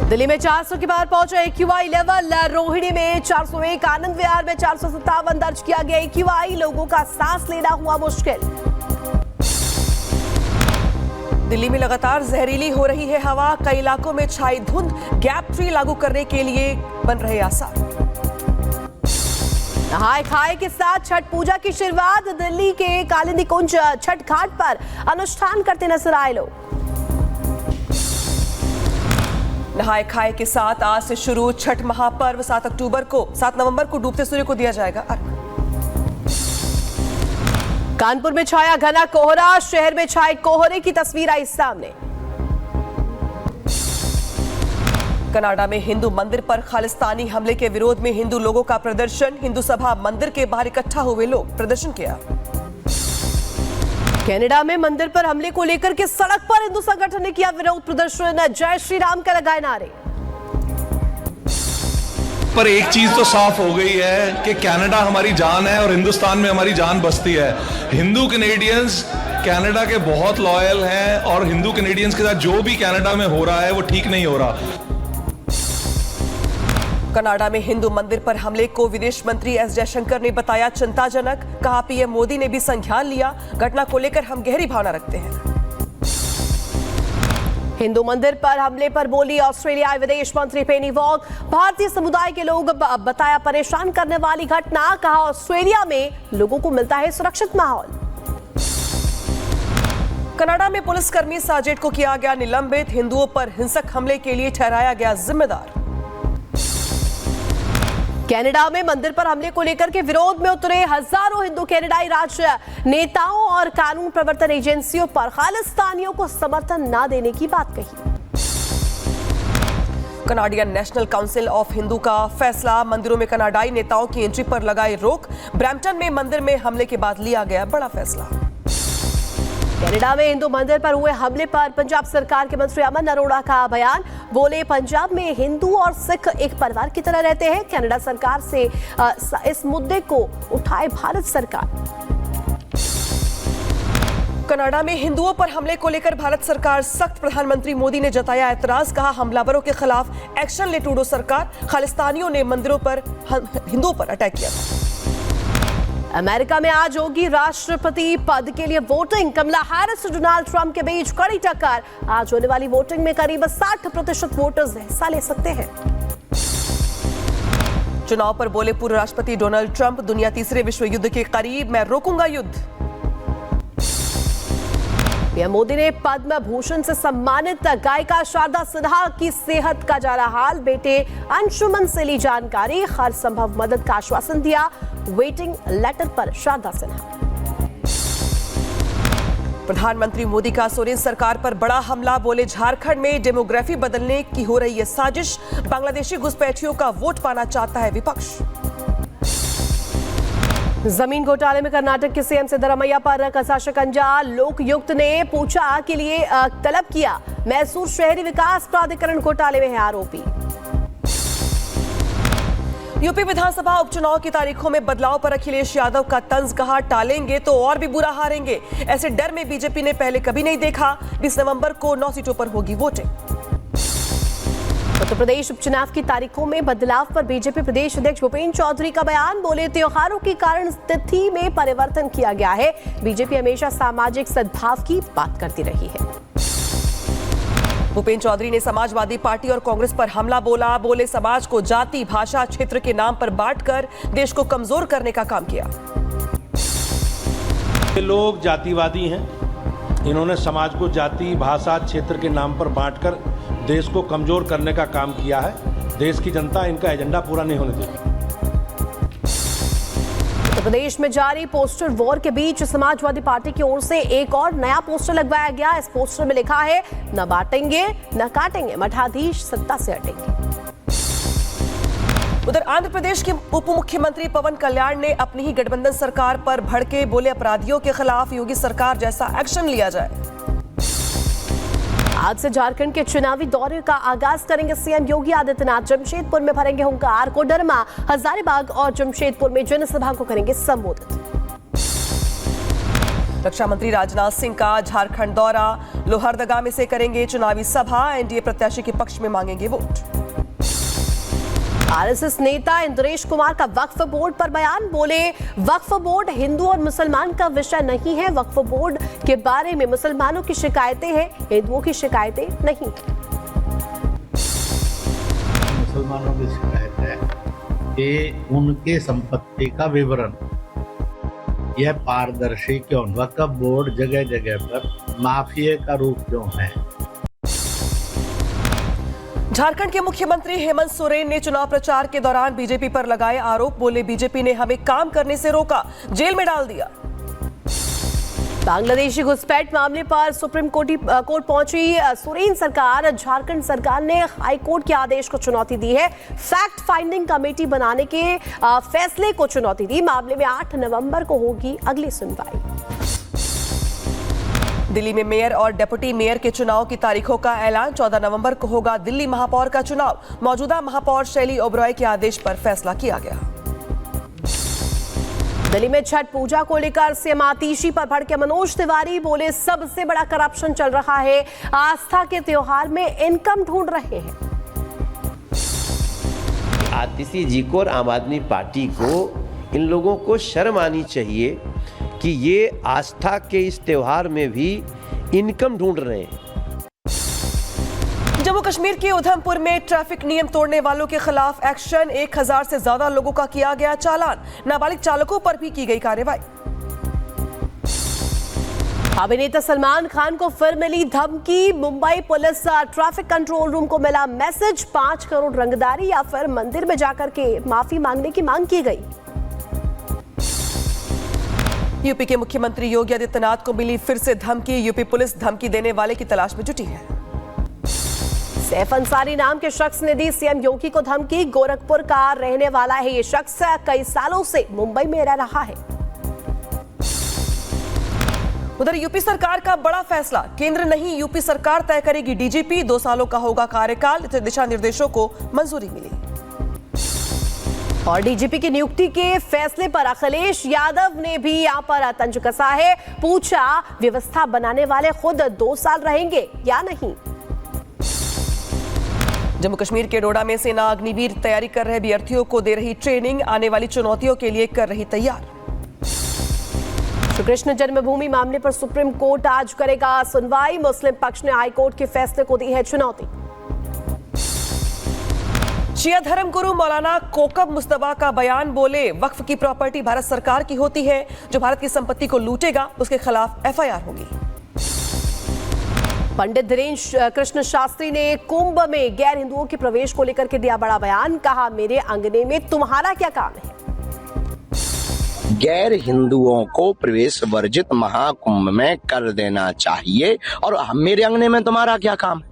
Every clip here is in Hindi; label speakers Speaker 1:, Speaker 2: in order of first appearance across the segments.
Speaker 1: दिल्ली में 400 के पार पहुंचा AQI लेवल। रोहिणी में 401, आनंद विहार में 457 दर्ज किया गया AQI। लोगों का सांस लेना हुआ मुश्किल। दिल्ली में लगातार जहरीली हो रही है हवा। कई इलाकों में छाई धुंध। गैप ट्री लागू करने के लिए बन रहे आसार। नहाए खाए के साथ छठ पूजा की शुरुआत। दिल्ली के कालिंदी कुंज छठ घाट पर अनुष्ठान करते नजर आए लोग। नहाए खाए के साथ आज से शुरू छठ महापर्व। 7 नवंबर को डूबते सूर्य को दिया जाएगा अर्घ्य। कानपुर में छाया घना कोहरा। शहर में छाए कोहरे की तस्वीर आई सामने। कनाडा में हिंदू मंदिर पर खालिस्तानी हमले के विरोध में हिंदू लोगों का प्रदर्शन। हिंदू सभा मंदिर के बाहर इकट्ठा हुए लोग प्रदर्शन किया। कनाडा में मंदिर पर हमले को लेकर के सड़क पर हिंदू संगठन ने किया विरोध प्रदर्शन। जय श्री राम का लगाए नारे।
Speaker 2: पर एक चीज तो साफ हो गई है कि कनाडा हमारी जान है और हिंदुस्तान में हमारी जान बसती है। हिंदू कैनेडियंस कनाडा के बहुत लॉयल हैं और हिंदू कैनेडियंस के साथ जो भी कनाडा में हो रहा है वो ठीक नहीं हो रहा।
Speaker 1: कनाडा में हिंदू मंदिर पर हमले को विदेश मंत्री एस जयशंकर ने बताया चिंताजनक। कहा पीएम मोदी ने भी संज्ञान लिया। घटना को लेकर हम गहरी भावना रखते हैं। हिंदू मंदिर पर हमले पर बोली ऑस्ट्रेलियाई विदेश मंत्री पेनी वॉग। भारतीय समुदाय के लोग बताया परेशान करने वाली घटना। कहा ऑस्ट्रेलिया में लोगों को मिलता है सुरक्षित माहौल। कनाडा में पुलिसकर्मी साजिद को किया गया निलंबित। हिंदुओं पर हिंसक हमले के लिए ठहराया गया जिम्मेदार। कनाडा में मंदिर पर हमले को लेकर के विरोध में उतरे हजारों हिंदू कनाडाई राज्य नेताओं और कानून प्रवर्तन एजेंसियों पर खालिस्तानियों को समर्थन न देने की बात कही। Canadian national council of Hindu का फैसला। मंदिरों में कनाडाई नेताओं की एंट्री पर लगाई रोक। ब्रैम्पटन में मंदिर में हमले के बाद लिया गया बड़ा फैसला। कनाडा में हिंदू मंदिर पर हुए हमले पर पंजाब सरकार के मंत्री अमन अरोड़ा का बयान। बोले पंजाब में हिंदू और सिख एक परिवार की तरह रहते हैं। कनाडा सरकार से इस मुद्दे को उठाए भारत सरकार। कनाडा में हिंदुओं पर हमले को लेकर भारत सरकार सख्त। प्रधानमंत्री मोदी ने जताया ऐतराज। कहा हमलावरों के खिलाफ एक्शन ले ट्रूडो सरकार। खालिस्तानियों ने मंदिरों पर हिंदुओं पर अटैक किया था। अमेरिका में आज होगी राष्ट्रपति पद के लिए वोटिंग। कमला हैरिस और डोनाल्ड ट्रंप के बीच कड़ी टक्कर। आज होने वाली वोटिंग में करीब 60% वोटर्स हिस्सा ले सकते हैं। चुनाव पर बोले पूर्व राष्ट्रपति डोनाल्ड ट्रंप। दुनिया तीसरे विश्व युद्ध के करीब, मैं रोकूंगा युद्ध। पीएम मोदी ने पद्म भूषण से सम्मानित गायिका शारदा सिन्हा की सेहत का जाना हाल। बेटे अंशुमन से ली जानकारी। हर संभव मदद का आश्वासन दिया। वेटिंग लेटर पर शारदा सिन्हा। प्रधानमंत्री मोदी का सोरेन सरकार पर बड़ा हमला। बोले झारखंड में डेमोग्राफी बदलने की हो रही है साजिश। बांग्लादेशी घुसपैठियों का वोट पाना चाहता है विपक्ष। जमीन घोटाले में कर्नाटक के सीएम सिद्धरामैया पर कसा शिकंजा। लोकयुक्त ने पूछा के लिए तलब किया। मैसूर शहरी विकास प्राधिकरण घोटाले में है आरोपी। यूपी विधानसभा उपचुनाव की तारीखों में बदलाव पर अखिलेश यादव का तंज। कहा टालेंगे तो और भी बुरा हारेंगे। ऐसे डर में बीजेपी ने पहले कभी नहीं देखा। 20 नवंबर को 9 सीटों पर होगी वोटिंग। उत्तर प्रदेश उपचुनाव की तारीखों में बदलाव पर बीजेपी प्रदेश अध्यक्ष भूपेन्द्र चौधरी का बयान। बोले त्योहारों के कारण तिथि में परिवर्तन किया गया है। बीजेपी हमेशा सामाजिक सद्भाव की बात करती रही है। भूपेन्द्र चौधरी ने समाजवादी पार्टी और कांग्रेस पर हमला बोला। बोले समाज को जाति, भाषा, क्षेत्र के नाम पर बांटकर देश को कमजोर करने का काम किया।
Speaker 3: ये लोग जातिवादी हैं। इन्होंने समाज को जाति, भाषा, क्षेत्र के नाम पर बांटकर देश को कमजोर करने का काम किया है। देश की जनता इनका एजेंडा पूरा नहीं होने देगी।
Speaker 1: उत्तर प्रदेश में जारी पोस्टर वॉर के बीच समाजवादी पार्टी की ओर से एक और नया पोस्टर लगवाया गया। इस पोस्टर में लिखा है न बांटेंगे न काटेंगे, मठाधीश सत्ता से हटेंगे। उधर आंध्र प्रदेश के उप मुख्यमंत्री पवन कल्याण ने अपनी ही गठबंधन सरकार पर भड़के। बोले अपराधियों के खिलाफ योगी सरकार जैसा एक्शन लिया जाए। आज से झारखंड के चुनावी दौरे का आगाज करेंगे सीएम योगी आदित्यनाथ। जमशेदपुर में भरेंगे हुंकार। कोडरमा, हजारीबाग और जमशेदपुर में जनसभा को करेंगे संबोधित। रक्षा मंत्री राजनाथ सिंह का झारखंड दौरा, लोहरदगा में से करेंगे चुनावी सभा, एनडीए प्रत्याशी के पक्ष में मांगेंगे वोट।
Speaker 4: आरएसएस नेता इंद्रेश कुमार का वक्फ बोर्ड पर बयान, बोले वक्फ बोर्ड हिंदू और मुसलमान का विषय नहीं है। वक्फ बोर्ड के बारे में मुसलमानों की शिकायतें हैं, हिंदुओं की शिकायतें नहीं।
Speaker 5: मुसलमानों की शिकायत है कि उनके संपत्ति का विवरण यह पारदर्शी क्यों, वक्फ बोर्ड जगह जगह पर माफिया का रूप क्यों है।
Speaker 1: झारखंड के मुख्यमंत्री हेमंत सोरेन ने चुनाव प्रचार के दौरान बीजेपी पर लगाए आरोप, बोले बीजेपी ने हमें काम करने से रोका, जेल में डाल दिया।
Speaker 4: बांग्लादेशी घुसपैठ मामले पर सुप्रीम कोर्ट पहुंची सोरेन सरकार। झारखंड सरकार ने हाई कोर्ट के आदेश को चुनौती दी है, फैक्ट फाइंडिंग कमेटी बनाने के फैसले को चुनौती दी। मामले में 8 नवंबर को होगी अगली सुनवाई।
Speaker 1: दिल्ली में मेयर और डेप्यूटी मेयर के चुनाव की तारीखों का ऐलान, 14 नवंबर को होगा दिल्ली महापौर का चुनाव। मौजूदा महापौर शैली ओबरॉय के आदेश पर फैसला किया गया।
Speaker 4: दिल्ली में छठ पूजा को लेकर सीएम आतिशी पर भड़के मनोज तिवारी, बोले सबसे बड़ा करप्शन चल रहा है, आस्था के त्योहार में इनकम ढूंढ रहे हैं।
Speaker 6: आतिशी जी को और आम आदमी पार्टी को, इन लोगों को शर्म आनी चाहिए कि ये आस्था के इस त्योहार में भी इनकम ढूंढ रहे हैं।
Speaker 1: जम्मू कश्मीर के उधमपुर में ट्रैफिक नियम तोड़ने वालों के खिलाफ एक्शन, 1000 से ज्यादा लोगों का किया गया चालान, नाबालिग चालकों पर भी की गई कार्रवाई।
Speaker 4: अभिनेता सलमान खान को फिर मिली धमकी, Mumbai police traffic control room को मिला मैसेज, 5 करोड़ रंगदारी या फिर मंदिर में जाकर के माफी मांगने की मांग की गई।
Speaker 1: यूपी के मुख्यमंत्री योगी आदित्यनाथ को मिली फिर से धमकी, यूपी पुलिस धमकी देने वाले की तलाश में जुटी है।
Speaker 4: सैफ अंसारी नाम के शख्स ने दी सीएम योगी को धमकी, गोरखपुर का रहने वाला है ये शख्स, कई सालों से मुंबई में रह रहा है।
Speaker 1: उधर यूपी सरकार का बड़ा फैसला, केंद्र नहीं यूपी सरकार तय करेगी डीजीपी, 2 सालों का होगा कार्यकाल, दिशा निर्देशों को मंजूरी मिली।
Speaker 4: और डीजीपी की नियुक्ति के फैसले पर अखिलेश यादव ने भी यहां पर तंज कसा है, पूछा व्यवस्था बनाने वाले खुद 2 साल रहेंगे या नहीं।
Speaker 1: जम्मू कश्मीर के डोडा में सेना अग्निवीर तैयारी कर रहे अभ्यर्थियों को दे रही ट्रेनिंग, आने वाली चुनौतियों के लिए कर रही तैयार।
Speaker 4: श्री कृष्ण जन्मभूमि मामले पर सुप्रीम कोर्ट आज करेगा सुनवाई, मुस्लिम पक्ष ने हाई कोर्ट के फैसले को दी है चुनौती।
Speaker 1: शिया धर्म गुरु मौलाना कोकब मुस्तफा का बयान, बोले वक्फ की प्रॉपर्टी भारत सरकार की होती है, जो भारत की संपत्ति को लूटेगा उसके खिलाफ एफआईआर होगी।
Speaker 4: पंडित धीरेन्द्र कृष्ण शास्त्री ने कुंभ में गैर हिंदुओं के प्रवेश को लेकर के दिया बड़ा बयान, कहा मेरे अंगने में तुम्हारा क्या काम है।
Speaker 7: गैर हिंदुओं को प्रवेश वर्जित महाकुंभ में कर देना चाहिए और मेरे अंगने में तुम्हारा क्या काम है।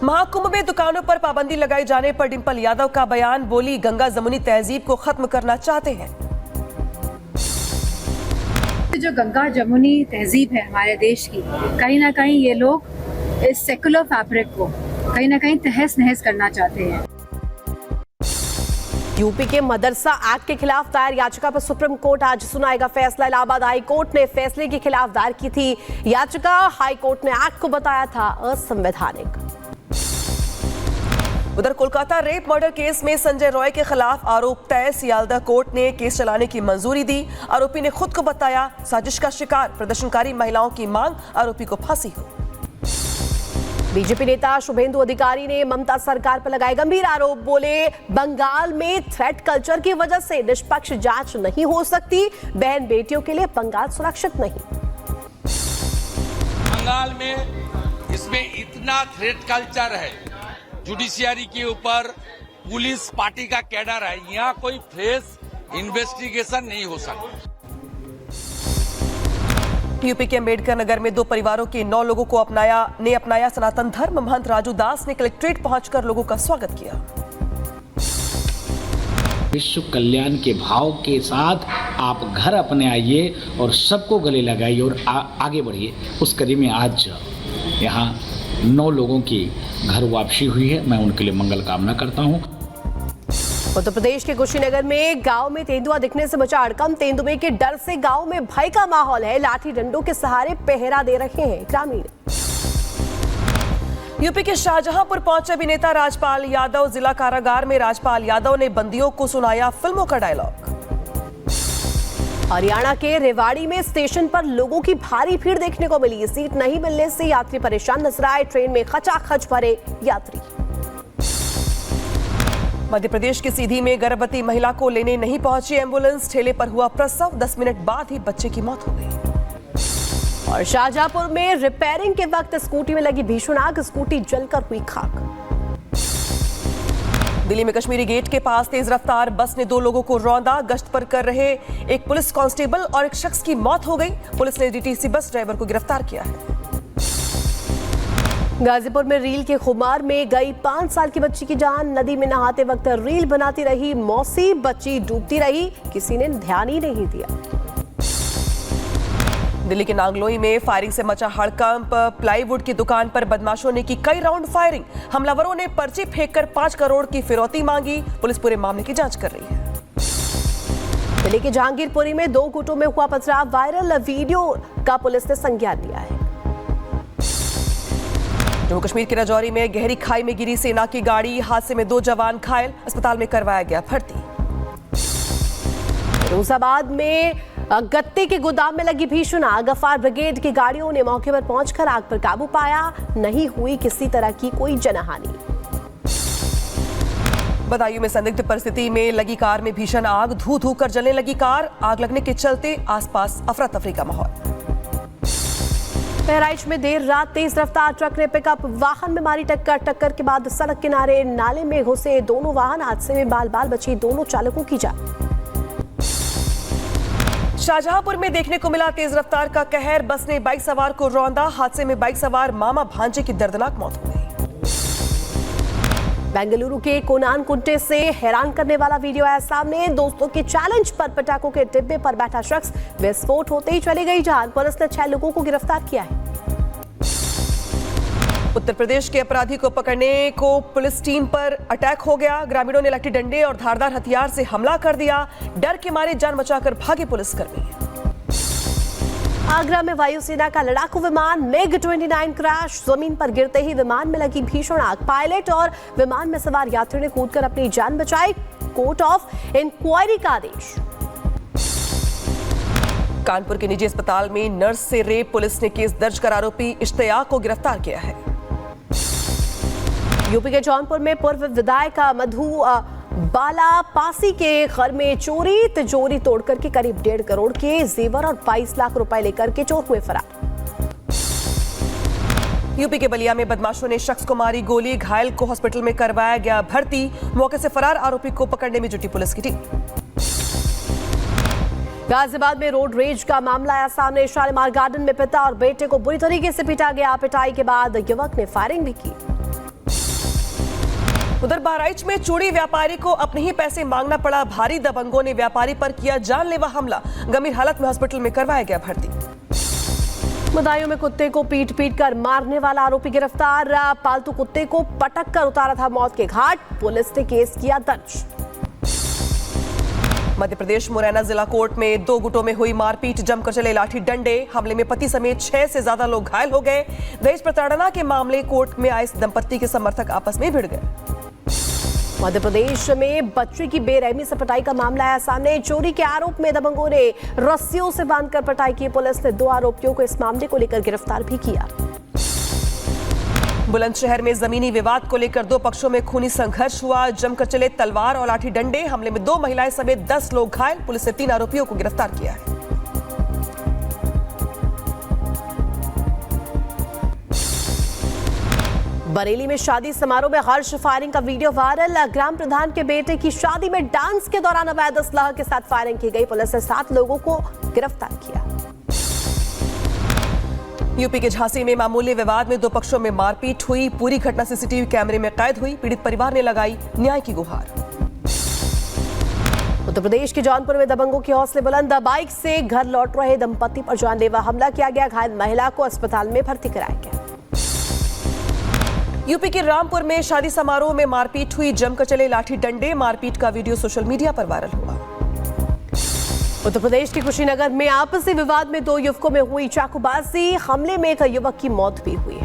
Speaker 1: महाकुंभ में दुकानों पर पाबंदी लगाए जाने पर डिंपल यादव का बयान, बोली गंगा जमुनी तहजीब को खत्म करना चाहते हैं।
Speaker 8: जो गंगा जमुनी तहजीब है हमारे देश की, कहीं ना कहीं ये लोग इस सेकुलर फैब्रिक को कहीं ना कहीं तहस नहस करना चाहते हैं।
Speaker 4: यूपी के मदरसा एक्ट के खिलाफ दायर याचिका पर सुप्रीम कोर्ट आज सुनाएगा फैसला। इलाहाबाद हाई कोर्ट ने फैसले के खिलाफ दायर की थी याचिका, हाई कोर्ट ने एक्ट को बताया था असंवैधानिक।
Speaker 1: उधर कोलकाता रेप मर्डर केस में संजय रॉय के खिलाफ आरोप तय, सियालदह कोर्ट ने केस चलाने की मंजूरी दी। आरोपी ने खुद को बताया साजिश का शिकार, प्रदर्शनकारी महिलाओं की मांग आरोपी को फांसी हो।
Speaker 4: बीजेपी नेता शुभेंदु अधिकारी ने ममता सरकार पर लगाए गंभीर आरोप, बोले बंगाल में थ्रेट कल्चर की वजह से निष्पक्ष जांच नहीं हो सकती, बहन बेटियों के लिए बंगाल सुरक्षित नहीं।
Speaker 9: बंगाल में इसमें इतना थ्रेट कल्चर है, जुडिशियरी के ऊपर पुलिस पार्टी का कैडर है, यहाँ कोई फ्रेश इन्वेस्टिगेशन नहीं हो सकता।
Speaker 1: यूपी के अम्बेडकर नगर में 2 परिवारों के 9 लोगों को अपनाया सनातन धर्म। महंत राजू दास ने कलेक्ट्रेट पहुंचकर लोगों का स्वागत किया।
Speaker 10: विश्व कल्याण के भाव के साथ आप घर अपने आइए और सबको गले लगाइए और आगे बढ़िए। उस कड़ी में आज यहाँ 9 लोगों की घर वापसी हुई है, मैं उनके लिए मंगल कामना करता हूँ।
Speaker 4: उत्तर प्रदेश के कुशीनगर में गांव में तेंदुआ दिखने से मचा हड़कंप। तेंदुए के डर से गांव में भय का माहौल है। लाठी डंडों के सहारे पहरा दे रहे हैं ग्रामीण।
Speaker 1: यूपी के शाहजहांपुर पहुंचे अभिनेता राजपाल यादव। जिला कारागार में राजपाल यादव ने बंदियों को सुनाया फिल्मों का डायलॉग।
Speaker 4: हरियाणा के रेवाड़ी में स्टेशन पर लोगों की भारी भीड़ देखने को मिली। सीट नहीं मिलने से यात्री परेशान नजर आए। ट्रेन में खचाखच भरे यात्री। मध्य प्रदेश के सीधी में गर्भवती महिला को लेने नहीं पहुंची एम्बुलेंस। ठेले पर हुआ प्रसव। 10 मिनट बाद ही बच्चे की मौत हो गई। और शाहजहांपुर में रिपेयरिंग के वक्त स्कूटी में लगी भीषण आग। स्कूटी जलकर हुई खाक। दिल्ली में कश्मीरी गेट के पास तेज रफ्तार बस ने 2 लोगों को रौंदा। गश्त पर कर रहे एक पुलिस कांस्टेबल और एक शख्स की मौत हो गई। पुलिस ने डीटीसी बस ड्राइवर को गिरफ्तार किया है। गाजीपुर में रील के खुमार में गई 5 साल की बच्ची की जान। नदी में नहाते वक्त रील बनाती रही मौसी। बच्ची डूबती रही, किसी ने ध्यान ही नहीं दिया। दिल्ली के नांगलोई में फायरिंग से मचा हड़कंप। प्लाईवुड की दुकान पर बदमाशों ने की कई राउंड फायरिंग। हमलावरों ने पर्ची फेंककर 5 करोड़ की फिरौती मांगी। पुलिस पूरे मामले की जांच कर रही है। दिल्ली के जहांगीरपुरी में 2 गुटों में हुआ पथराव। वायरल वीडियो का पुलिस ने संज्ञान लिया है। जम्मू कश्मीर के राजौरी में गहरी खाई में गिरी सेना की गाड़ी। हादसे में 2 जवान घायल। अस्पताल में करवाया गया भर्ती। फिरोजाबाद में गत्ते के गोदाम में लगी भीषण आग। फायर ब्रिगेड की गाड़ियों ने मौके पर पहुंचकर आग पर काबू पाया। नहीं हुई किसी तरह की कोई जनहानि। बदायूं में संदिग्ध परिस्थिति में लगी कार में भीषण आग। धू धू कर जलने लगी कार। आग लगने के चलते आसपास अफरा तफरी का माहौल। बहराइच में देर रात तेज रफ्तार ट्रक ने पिकअप वाहन में मारी टक्कर। टक्कर के बाद सड़क किनारे नाले में घुसे दोनों वाहन। हादसे में बाल बाल बची दोनों चालकों की जान। शाहजहांपुर में देखने को मिला तेज रफ्तार का कहर। बस ने बाइक सवार को रौंदा। हादसे में बाइक सवार मामा भांजे की दर्दनाक मौत हो गई। बेंगलुरु के कोनान कुंटे से हैरान करने वाला वीडियो आया सामने। दोस्तों के चैलेंज पर पटाखों के डिब्बे पर बैठा शख्स। विस्फोट होते ही चली गई जान। पुलिस ने 6 लोगों को गिरफ्तार किया है। उत्तर प्रदेश के अपराधी को पकड़ने को पुलिस टीम पर अटैक हो गया। ग्रामीणों ने लाठी डंडे और धारदार हथियार से हमला कर दिया। डर के मारे जान बचाकर भागे पुलिसकर्मी। आगरा में वायुसेना का लड़ाकू विमान MiG-29 क्रैश। जमीन पर गिरते ही विमान में लगी भीषण आग। पायलट और विमान में सवार यात्री ने कूदकर अपनी जान बचाई। कोर्ट ऑफ इंक्वायरी का आदेश। कानपुर के निजी अस्पताल में नर्स से रेप। पुलिस ने केस दर्ज कर आरोपी इश्तियाक को गिरफ्तार किया है। यूपी के जौनपुर में पूर्व विधायक मधु बाला पासी के घर में चोरी। तिजोरी तोड़कर के करीब 1.5 करोड़ के जेवर और 22 लाख रुपए लेकर के चोर हुए फरार। यूपी के बलिया में बदमाशों ने शख्स को मारी गोली। घायल को हॉस्पिटल में करवाया गया भर्ती। मौके से फरार आरोपी को पकड़ने में जुटी पुलिस की टीम। गाजियाबाद में रोड रेज का मामला आया सामने। शालीमार गार्डन में पिता और बेटे को बुरी तरीके से पीटा गया। पिटाई के बाद युवक ने फायरिंग भी की। उधर बहराइच में चूड़ी व्यापारी को अपने ही पैसे मांगना पड़ा। भारी दबंगों ने व्यापारी पर किया जानलेवा हमला। गंभीर हालत में हॉस्पिटल में करवाया गया भर्ती। बदायूं में कुत्ते को पीट कर मारने वाला आरोपी गिरफ्तार। पालतू कुत्ते को पटक कर उतारा था मौत के घाट। पुलिस ने केस किया दर्ज। मध्य प्रदेश मुरैना जिला कोर्ट में 2 गुटों में हुई मारपीट। जमकर चले लाठी डंडे। हमले में पति समेत 6 से ज्यादा लोग घायल हो गए। दहेज प्रताड़ना के मामले कोर्ट में आए दंपत्ति के समर्थक आपस में भिड़ गए। मध्य प्रदेश में बच्चे की बेरहमी से पिटाई का मामला आया सामने। चोरी के आरोप में दबंगों ने रस्सियों से बांधकर पिटाई की। पुलिस ने 2 आरोपियों को इस मामले को लेकर गिरफ्तार भी किया। बुलंदशहर में जमीनी विवाद को लेकर 2 पक्षों में खूनी संघर्ष हुआ। जमकर चले तलवार और लाठी डंडे। हमले में 2 महिलाएं समेत 10 लोग घायल। पुलिस ने 3 आरोपियों को गिरफ्तार किया है। बरेली में शादी समारोह में हर्ष फायरिंग का वीडियो वायरल। ग्राम प्रधान के बेटे की शादी में डांस के दौरान अवैध असलहा के साथ फायरिंग की गई। पुलिस ने 7 लोगों को गिरफ्तार किया। यूपी के झांसी में मामूली विवाद में 2 पक्षों में मारपीट हुई। पूरी घटना सीसीटीवी कैमरे में कैद हुई। पीड़ित परिवार ने लगाई न्याय की गुहार। उत्तर प्रदेश के जौनपुर में दबंगों के हौसले बुलंद। बाइक से घर लौट रहे दंपति पर जानलेवा हमला किया गया। घायल महिला को अस्पताल में भर्ती कराया गया।
Speaker 1: यूपी के रामपुर में शादी समारोह में मारपीट हुई, जमकर चले लाठी डंडे, मारपीट का वीडियो सोशल मीडिया पर वायरल हुआ।
Speaker 4: उत्तर प्रदेश के कुशीनगर में आपसी विवाद में 2 युवकों में हुई चाकूबाजी, हमले में एक युवक की मौत भी हुई है।